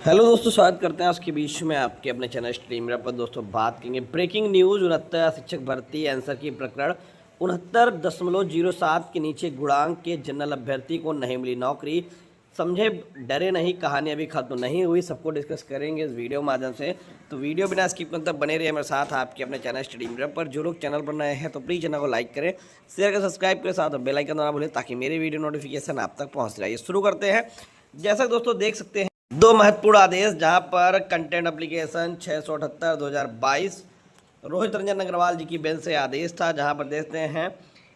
Hello दोस्तों, स्वागत करते हैं आज के बीच में आपके अपने चैनल स्ट्रीमर पर। दोस्तों बात करेंगे ब्रेकिंग न्यूज़। 69 शिक्षक भर्ती आंसर की प्रकरण 69.07 के नीचे गुणांक के जनरल अभ्यर्थी को नहीं मिली नौकरी। समझे डरे नहीं, कहानी अभी खत्म नहीं हुई। सबको डिस्कस करेंगे इस वीडियो माध्यम से। तो वीडियो बिना स्किप करते बने रहिए मेरे साथ आपके अपने चैनल स्ट्रीमर पर। जो लोग चैनल पर नए हैं तो प्लीज़ चैनल को लाइक करें, शेयर करें, सब्सक्राइब करें, साथ बेल आइकन दबाना भूलें ताकि मेरी वीडियो नोटिफिकेशन आप तक पहुँच जाए। शुरू करते हैं। जैसा कि दोस्तों देख सकते हैं, दो महत्वपूर्ण आदेश जहां पर कंटेंट एप्लीकेशन 678/2022 रोहित रंजन अग्रवाल जी की बेंच से आदेश था, जहां पर देखते हैं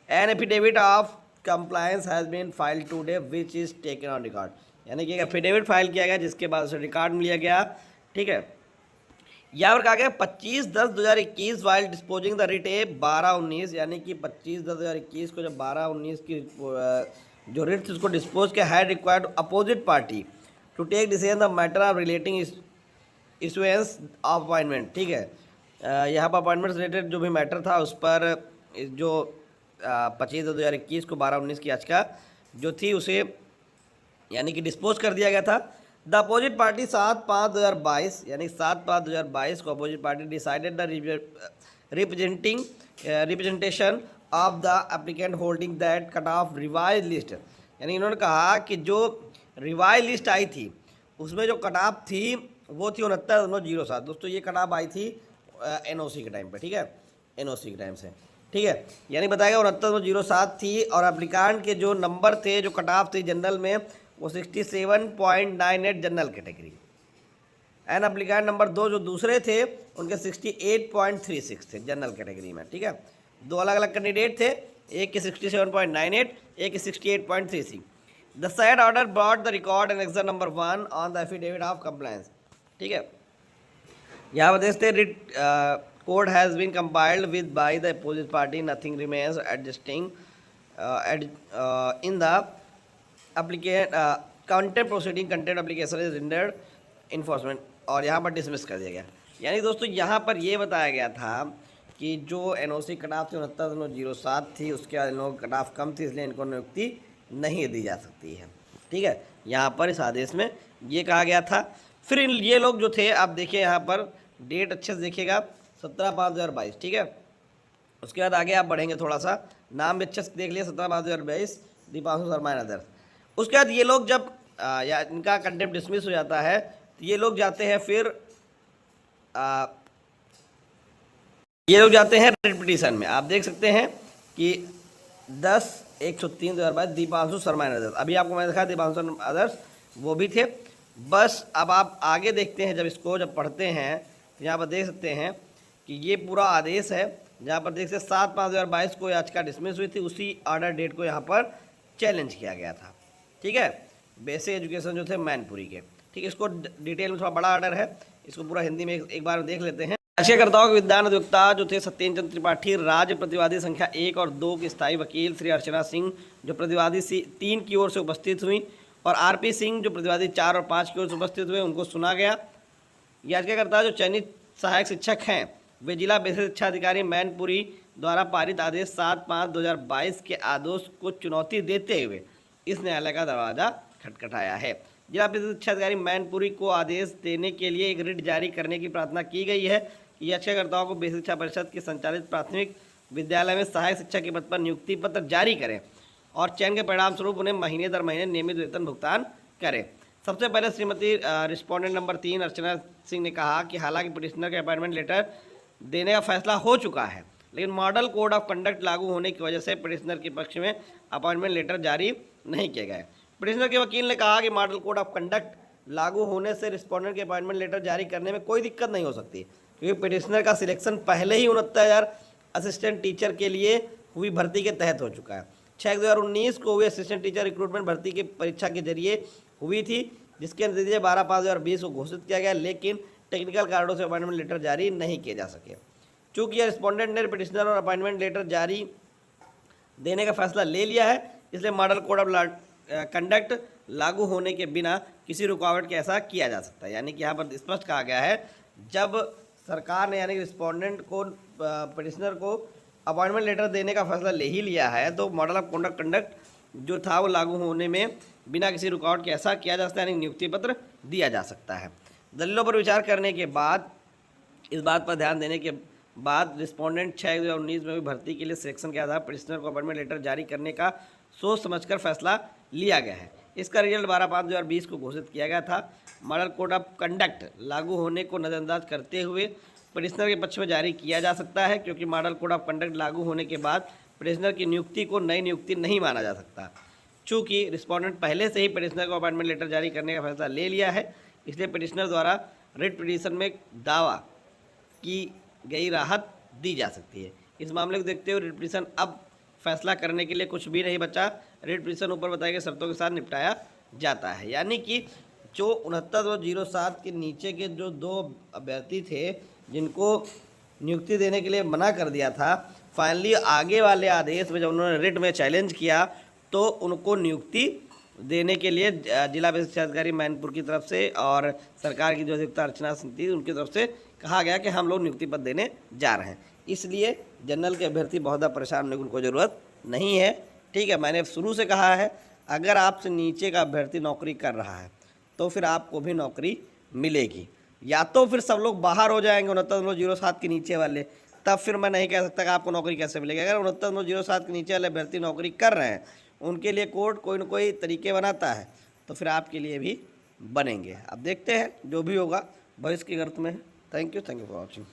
an affidavit of compliance has been filed today which is taken on record. यानी कि एफिडेविट फाइल किया गया जिसके बाद उसे रिकॉर्ड मिल लिया गया। ठीक है, यहाँ पर कहा गया 25/10/2021 वाइल डिस्पोजिंग द रिट ए 12/19, यानी कि 25/10/2021 को जब 12/19 की जो रिट थी उसको डिस्पोज किया, had required opposite party to take decision the matter of relating issuance of appointment. ठीक है, यहाँ पर अपॉइंटमेंट रिलेटेड जो भी मैटर था उस पर जो 25/2021 को 12/19 की याचिका जो थी उसे यानी कि डिस्पोज कर दिया गया था। द अपोजिट पार्टी 7/5/2022 यानी 7/5/2022 को opposite party decided the representation of the applicant holding that cut off revise list. यानी इन्होंने कहा कि जो रिवाइज लिस्ट आई थी उसमें जो कट ऑफ थी वो थी 69.07। दोस्तों ये कट ऑफ आई थी एनओसी के टाइम पे। ठीक है, एनओसी के टाइम से। ठीक है, यानी बताया 69.07 थी और एप्लीकांट के जो नंबर थे, जो कट ऑफ थे जनरल में, वो 67.98 general category. And applicant number 2 जो दूसरे थे उनके 68.36 थे जनरल कैटेगरी में। ठीक है, दो अलग अलग कैंडिडेट थे, एक के 67.98, एक के 68.36। The said order brought the record and exam number 1 on the affidavit of compliance। ठीक है, यहाँ पर देखते हैं writ code has been compiled with by the opposite party, nothing remains adjusting in the applicant contempt proceeding, contempt application is rendered enforcement, और यहाँ पर dismiss कर दिया गया। यानी दोस्तों यहाँ पर ये बताया गया था कि जो एनओसी कट ऑफ थी 69.07 थी, उसके बाद इन लोगों कट ऑफ कम थी, इसलिए इनको नियुक्ति नहीं दी जा सकती है। ठीक है, यहाँ पर इस आदेश में ये कहा गया था। फिर ये लोग जो थे, आप देखिए यहाँ पर डेट अच्छे से देखिएगा, 17/5/2022। ठीक है, उसके बाद आगे आप बढ़ेंगे थोड़ा सा, नाम भी अच्छे से देख लिया, 17/5/2022 दीपांशु शर्मा एंड अदर्स। उसके बाद ये लोग जब या इनका कंटेम्प्ट डिसमिस हो जाता है तो ये लोग जाते हैं फिर ये लोग जाते हैं रिट पिटीशन में। आप देख सकते हैं कि 10/103/2022 दीपांशु शर्मा एंड अदर्स। अभी आपको मैंने दिखाया दीपांशु शर्मा अदर्स वो भी थे। बस अब आप आगे देखते हैं, जब इसको जब पढ़ते हैं तो यहाँ पर देख सकते हैं कि ये पूरा आदेश है, जहाँ पर देख सकते 7/5/2022 को याचिका डिसमिस हुई थी, उसी ऑर्डर डेट को यहाँ पर चैलेंज किया गया था। ठीक है, बेसिक एजुकेशन जो थे मैनपुरी के। ठीक है, इसको डिटेल में थोड़ा बड़ा ऑर्डर है, इसको पूरा हिंदी में एक बार देख लेते हैं। याचिकाकर्ताओं के विद्वान अधिवक्ता जो थे सत्येंद्र चंद्र त्रिपाठी, राज्य प्रतिवादी संख्या 1 और 2 की स्थायी वकील श्री अर्चना सिंह जो प्रतिवादी 3 की ओर से उपस्थित हुई, और आरपी सिंह जो प्रतिवादी 4 और 5 की ओर से उपस्थित हुए, उनको सुना गया। याचिकाकर्ता जो चयनित सहायक शिक्षक हैं वे जिला बेसिक शिक्षा अधिकारी मैनपुरी द्वारा पारित आदेश 7/5/2022 के आदेश को चुनौती देते हुए इस न्यायालय का दरवाजा खटखटाया है। जिला बेसिक शिक्षा अधिकारी मैनपुरी को आदेश देने के लिए एक रिट जारी करने की प्रार्थना की गई है कि याचिकाकर्ताओं को बेसिक शिक्षा परिषद के संचालित प्राथमिक विद्यालय में सहायक शिक्षक के पद पर नियुक्ति पत्र जारी करें और चयन के परिणाम स्वरूप उन्हें महीने दर महीने नियमित वेतन भुगतान करें। सबसे पहले श्रीमती रिस्पोंडेंट नंबर 3 अर्चना सिंह ने कहा कि हालांकि पिटिशनर का अपॉइंटमेंट लेटर देने का फैसला हो चुका है, लेकिन मॉडल कोड ऑफ कंडक्ट लागू होने की वजह से पिटिशनर के पक्ष में अपॉइंटमेंट लेटर जारी नहीं किए गए। पिटिशनर के वकील ने कहा कि मॉडल कोड ऑफ कंडक्ट लागू होने से रिस्पोंडेंट के अपॉइंटमेंट लेटर जारी करने में कोई दिक्कत नहीं हो सकती, क्योंकि पिटिशनर का सिलेक्शन पहले ही 69,000 असिस्टेंट टीचर के लिए हुई भर्ती के तहत हो चुका है। 6/2019 को हुई असिस्टेंट टीचर रिक्रूटमेंट भर्ती की परीक्षा के जरिए हुई थी, जिसके नतीजे 12/5/2020 को घोषित किया गया, लेकिन टेक्निकल कारणों से अपॉइंटमेंट लेटर जारी नहीं किए जा सके। चूँकि यह रिस्पोंडेंट ने पिटिशनर और अपॉइंटमेंट लेटर जारी देने का फैसला ले लिया है, इसलिए मॉडल कोड ऑफ कंडक्ट लागू होने के बिना किसी रुकावट के ऐसा किया जा सकता है। यानी कि यहाँ पर स्पष्ट कहा गया है, जब सरकार ने यानी रिस्पोंडेंट को पिटिशनर को अपॉइंटमेंट लेटर देने का फैसला ले ही लिया है, तो मॉडल ऑफ कंडक्ट जो था वो लागू होने में बिना किसी रुकावट के ऐसा किया जा सकता है, यानी नियुक्ति पत्र दिया जा सकता है। दलीलों पर विचार करने के बाद, इस बात पर ध्यान देने के बाद रिस्पोंडेंट 6/2019 में भी भर्ती के लिए सिलेक्शन के आधार पर पिटिशनर को अपॉइंटमेंट लेटर जारी करने का सोच समझकर फैसला लिया गया है। इसका रिजल्ट 12/5/2020 को घोषित किया गया था। मॉडल कोड ऑफ कंडक्ट लागू होने को नज़रअंदाज करते हुए पिटिशनर के पक्ष में जारी किया जा सकता है, क्योंकि मॉडल कोड ऑफ कंडक्ट लागू होने के बाद पिटिशनर की नियुक्ति को नई नियुक्ति नहीं माना जा सकता। चूँकि रिस्पोंडेंट पहले से ही पिटिशनर को अपॉइंटमेंट लेटर जारी करने का फैसला ले लिया है, इसलिए पिटिशनर द्वारा रिट पिटिशन में दावा की गई राहत दी जा सकती है। इस मामले को देखते हुए रिट पिटिशन अब फैसला करने के लिए कुछ भी नहीं बचा। रिट पिटिशन ऊपर बताए गए शर्तों के साथ निपटाया जाता है। यानी कि जो 69/07 के नीचे के जो 2 अभ्यर्थी थे जिनको नियुक्ति देने के लिए मना कर दिया था, फाइनली आगे वाले आदेश में जब उन्होंने रिट में चैलेंज किया तो उनको नियुक्ति देने के लिए जिला विशेष शिक्षा अधिकारी मैनपुर की तरफ से और सरकार की जो अधिवक्ता अर्चना सिंह थी उनकी तरफ से कहा गया कि हम लोग नियुक्ति पत्र देने जा रहे हैं। इसलिए जनरल के अभ्यर्थी बहुत ज़्यादा परेशान होने की उनको ज़रूरत नहीं है। ठीक है, मैंने शुरू से कहा है अगर आपसे नीचे का अभ्यर्थी नौकरी कर रहा है तो फिर आपको भी नौकरी मिलेगी, या तो फिर सब लोग बाहर हो जाएंगे 69/07 के नीचे वाले, तब फिर मैं नहीं कह सकता कि आपको नौकरी कैसे मिलेगी। अगर 69/07 के नीचे वाले अभ्यर्थी नौकरी कर रहे हैं, उनके लिए कोर्ट कोई ना कोई तरीके बनाता है, तो फिर आपके लिए भी बनेंगे। अब देखते हैं जो भी होगा भविष्य की गर्त में है। Thank you for watching.